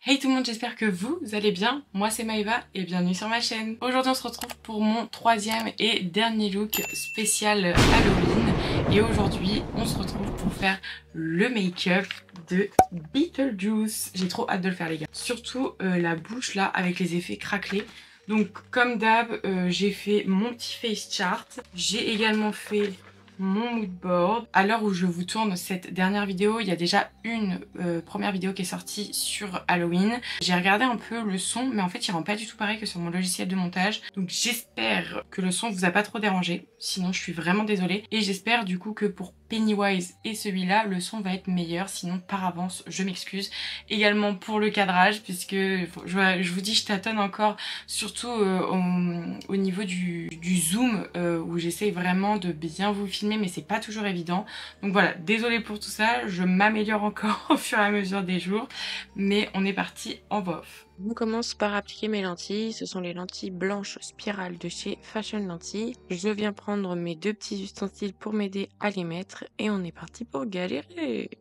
Hey tout le monde, j'espère que vous allez bien. Moi c'est Maëva et bienvenue sur ma chaîne. Aujourd'hui on se retrouve pour mon troisième et dernier look spécial Halloween. Et aujourd'hui on se retrouve pour faire le make-up de Beetlejuice. J'ai trop hâte de le faire les gars. Surtout la bouche là avec les effets craquelés. Donc comme d'hab j'ai fait mon petit face chart. J'ai également fait mon mood board. À l'heure où je vous tourne cette dernière vidéo, il y a déjà une première vidéo qui est sortie sur Halloween. J'ai regardé un peu le son, mais en fait il rend pas du tout pareil que sur mon logiciel de montage. Donc j'espère que le son vous a pas trop dérangé, sinon je suis vraiment désolée. Et j'espère du coup que pour Pennywise et celui-là, le son va être meilleur, sinon par avance je m'excuse. Également pour le cadrage, puisque je vous dis je tâtonne encore, surtout au niveau du zoom, où j'essaie vraiment de bien vous filmer, mais c'est pas toujours évident. Donc voilà, désolée pour tout ça, je m'améliore encore au fur et à mesure des jours, mais on est parti en voix off. On commence par appliquer mes lentilles. Ce sont les lentilles blanches spirales de chez Fashion Lentilles. Je viens prendre mes deux petits ustensiles pour m'aider à les mettre et on est parti pour galérer.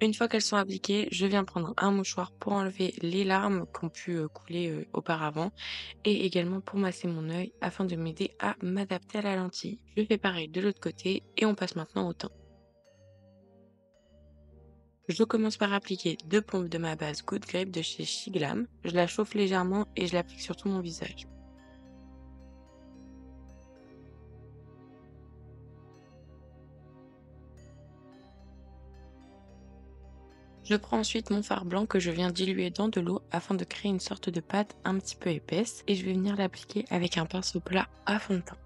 Une fois qu'elles sont appliquées, je viens prendre un mouchoir pour enlever les larmes qui ont pu couler auparavant et également pour masser mon œil afin de m'aider à m'adapter à la lentille. Je fais pareil de l'autre côté et on passe maintenant au teint. Je commence par appliquer 2 pompes de ma base Good Grip de chez Shiglam. Je la chauffe légèrement et je l'applique sur tout mon visage. Je prends ensuite mon fard blanc que je viens diluer dans de l'eau afin de créer une sorte de pâte un petit peu épaisse et je vais venir l'appliquer avec un pinceau plat à fond de teint.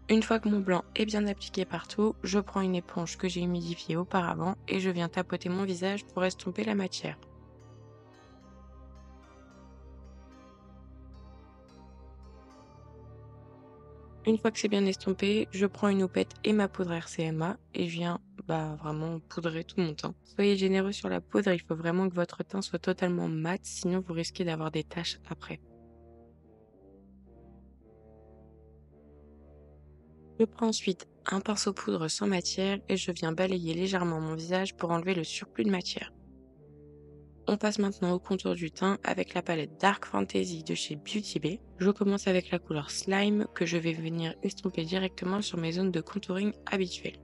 Une fois que mon blanc est bien appliqué partout, je prends une éponge que j'ai humidifiée auparavant et je viens tapoter mon visage pour estomper la matière. Une fois que c'est bien estompé, je prends une houppette et ma poudre RCMA et je viens vraiment poudrer tout mon teint. Soyez généreux sur la poudre, il faut vraiment que votre teint soit totalement mat, sinon vous risquez d'avoir des taches après. Je prends ensuite un pinceau poudre sans matière et je viens balayer légèrement mon visage pour enlever le surplus de matière. On passe maintenant au contour du teint avec la palette Dark Fantasy de chez Beauty Bay. Je commence avec la couleur Slime que je vais venir estomper directement sur mes zones de contouring habituelles.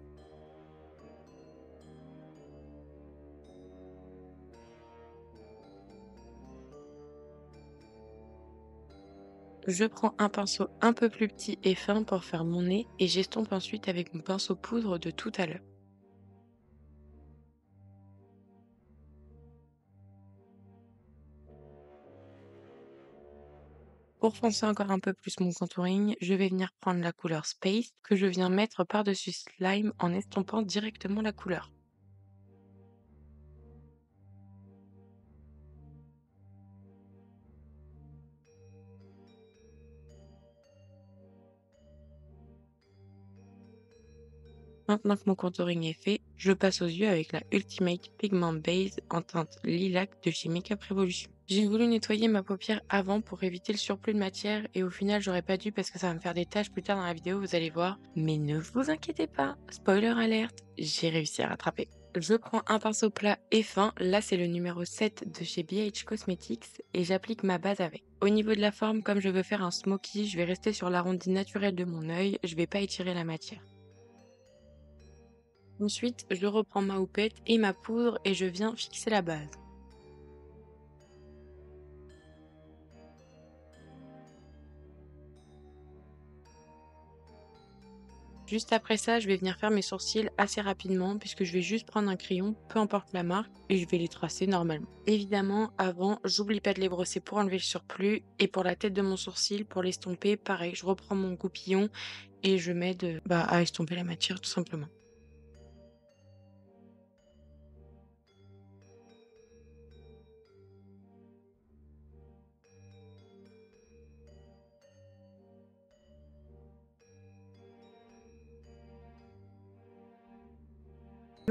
Je prends un pinceau un peu plus petit et fin pour faire mon nez et j'estompe ensuite avec mon pinceau poudre de tout à l'heure. Pour foncer encore un peu plus mon contouring, je vais venir prendre la couleur Space que je viens mettre par-dessus Slime en estompant directement la couleur. Maintenant que mon contouring est fait, je passe aux yeux avec la Ultimate Pigment Base en teinte lilac de chez Makeup Revolution. J'ai voulu nettoyer ma paupière avant pour éviter le surplus de matière et au final j'aurais pas dû parce que ça va me faire des taches plus tard dans la vidéo, vous allez voir. Mais ne vous inquiétez pas, spoiler alerte, j'ai réussi à rattraper. Je prends un pinceau plat et fin, là c'est le numéro 7 de chez BH Cosmetics et j'applique ma base avec. Au niveau de la forme, comme je veux faire un smoky, je vais rester sur l'arrondi naturel de mon œil, je vais pas étirer la matière. Ensuite, je reprends ma houppette et ma poudre et je viens fixer la base. Juste après ça, je vais venir faire mes sourcils assez rapidement puisque je vais juste prendre un crayon, peu importe la marque, et je vais les tracer normalement. Évidemment, avant, j'oublie pas de les brosser pour enlever le surplus et pour la tête de mon sourcil, pour l'estomper, pareil, je reprends mon goupillon et je m'aide à estomper la matière tout simplement.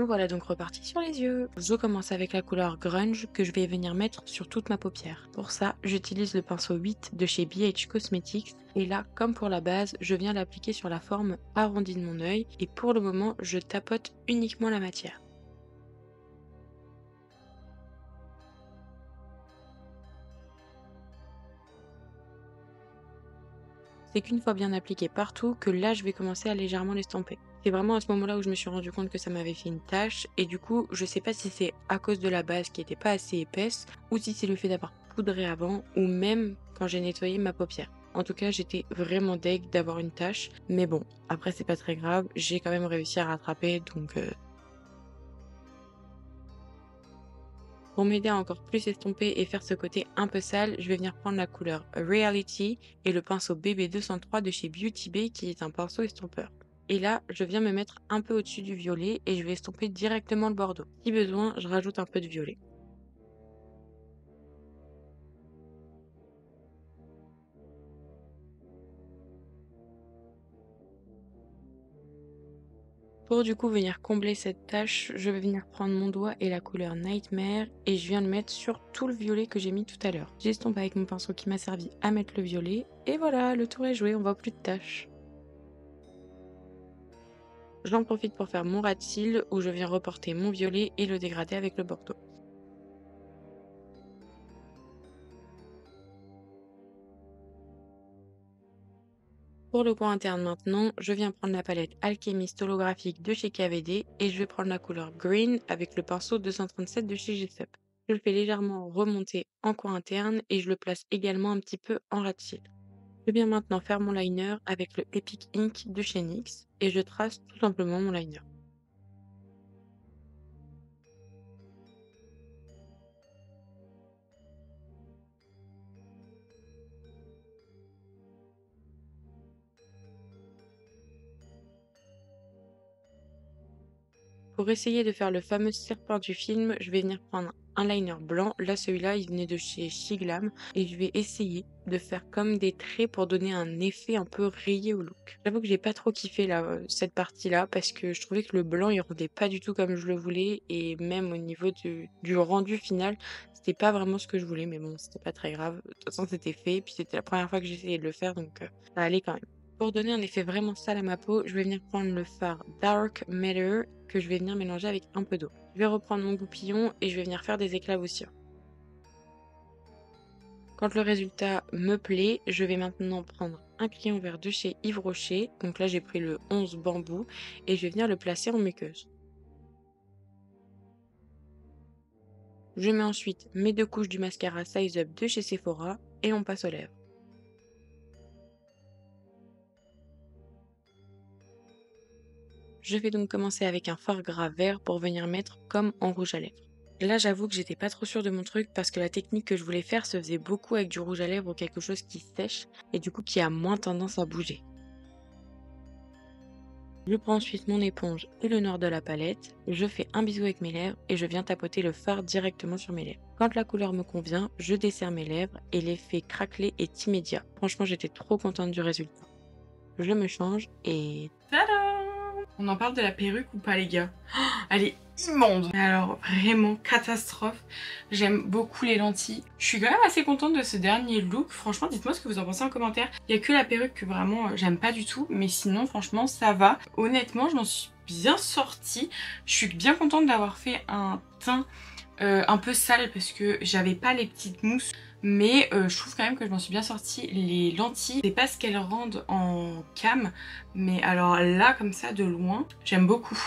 Nous voilà donc repartis sur les yeux. Je commence avec la couleur grunge que je vais venir mettre sur toute ma paupière. Pour ça, j'utilise le pinceau 8 de chez BH Cosmetics et là, comme pour la base, je viens l'appliquer sur la forme arrondie de mon œil et pour le moment, je tapote uniquement la matière. C'est qu'une fois bien appliqué partout que là je vais commencer à légèrement l'estomper. C'est vraiment à ce moment-là où je me suis rendu compte que ça m'avait fait une tache et du coup je sais pas si c'est à cause de la base qui était pas assez épaisse ou si c'est le fait d'avoir poudré avant ou même quand j'ai nettoyé ma paupière. En tout cas j'étais vraiment deg d'avoir une tache mais bon après c'est pas très grave, j'ai quand même réussi à rattraper donc pour m'aider à encore plus estomper et faire ce côté un peu sale, je vais venir prendre la couleur Reality et le pinceau BB203 de chez Beauty Bay qui est un pinceau estompeur. Et là, je viens me mettre un peu au-dessus du violet et je vais estomper directement le bordeaux. Si besoin, je rajoute un peu de violet. Pour du coup venir combler cette tache, je vais venir prendre mon doigt et la couleur Nightmare et je viens le mettre sur tout le violet que j'ai mis tout à l'heure. J'estompe avec mon pinceau qui m'a servi à mettre le violet et voilà, le tour est joué, on voit plus de taches. J'en profite pour faire mon ras de cils où je viens reporter mon violet et le dégrader avec le bordeaux. Pour le coin interne maintenant, je viens prendre la palette Alchemist holographique de chez KVD et je vais prendre la couleur Green avec le pinceau 237 de chez Jessup. Je le fais légèrement remonter en coin interne et je le place également un petit peu en ras de cils. Je viens maintenant faire mon liner avec le Epic Ink de chez NYX et je trace tout simplement mon liner. Pour essayer de faire le fameux serpent du film, je vais venir prendre un liner blanc. Là, celui-là, il venait de chez Shiglam. Et je vais essayer de faire comme des traits pour donner un effet un peu rayé au look. J'avoue que j'ai pas trop kiffé là, cette partie-là parce que je trouvais que le blanc, il rendait pas du tout comme je le voulais. Et même au niveau du rendu final, c'était pas vraiment ce que je voulais. Mais bon, c'était pas très grave. De toute façon, c'était fait. Puis c'était la première fois que j'essayais de le faire, donc ça allait quand même. Pour donner un effet vraiment sale à ma peau, je vais venir prendre le fard Dark Matter que je vais venir mélanger avec un peu d'eau. Je vais reprendre mon goupillon et je vais venir faire des éclaboussures. Quand le résultat me plaît, je vais maintenant prendre un crayon vert de chez Yves Rocher. Donc là, j'ai pris le 11 bambou et je vais venir le placer en muqueuse. Je mets ensuite mes 2 couches du mascara Size Up de chez Sephora et on passe aux lèvres. Je vais donc commencer avec un fard gras vert pour venir mettre comme en rouge à lèvres. Là, j'avoue que j'étais pas trop sûre de mon truc parce que la technique que je voulais faire se faisait beaucoup avec du rouge à lèvres ou quelque chose qui sèche et du coup qui a moins tendance à bouger. Je prends ensuite mon éponge et le nord de la palette, je fais un bisou avec mes lèvres et je viens tapoter le fard directement sur mes lèvres. Quand la couleur me convient, je desserre mes lèvres et l'effet craquelé est immédiat. Franchement, j'étais trop contente du résultat. Je me change et... Tada! On en parle de la perruque ou pas les gars? Oh, elle est immonde! Mais alors vraiment catastrophe. J'aime beaucoup les lentilles. Je suis quand même assez contente de ce dernier look. Franchement, dites-moi ce que vous en pensez en commentaire. Il n'y a que la perruque que vraiment j'aime pas du tout. Mais sinon, franchement, ça va. Honnêtement, je m'en suis bien sortie. Je suis bien contente d'avoir fait un teint un peu sale parce que j'avais pas les petites mousses. Mais je trouve quand même que je m'en suis bien sortie. Les lentilles, c'est pas ce qu'elles rendent en cam, mais alors là, comme ça, de loin, j'aime beaucoup.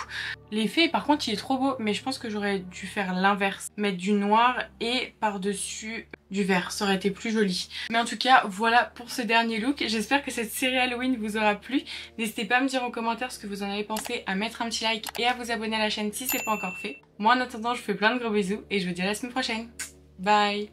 L'effet, par contre, il est trop beau, mais je pense que j'aurais dû faire l'inverse. Mettre du noir et par-dessus du vert, ça aurait été plus joli. Mais en tout cas, voilà pour ce dernier look. J'espère que cette série Halloween vous aura plu. N'hésitez pas à me dire en commentaire ce que vous en avez pensé, à mettre un petit like et à vous abonner à la chaîne si c'est pas encore fait. Moi, en attendant, je vous fais plein de gros bisous et je vous dis à la semaine prochaine. Bye!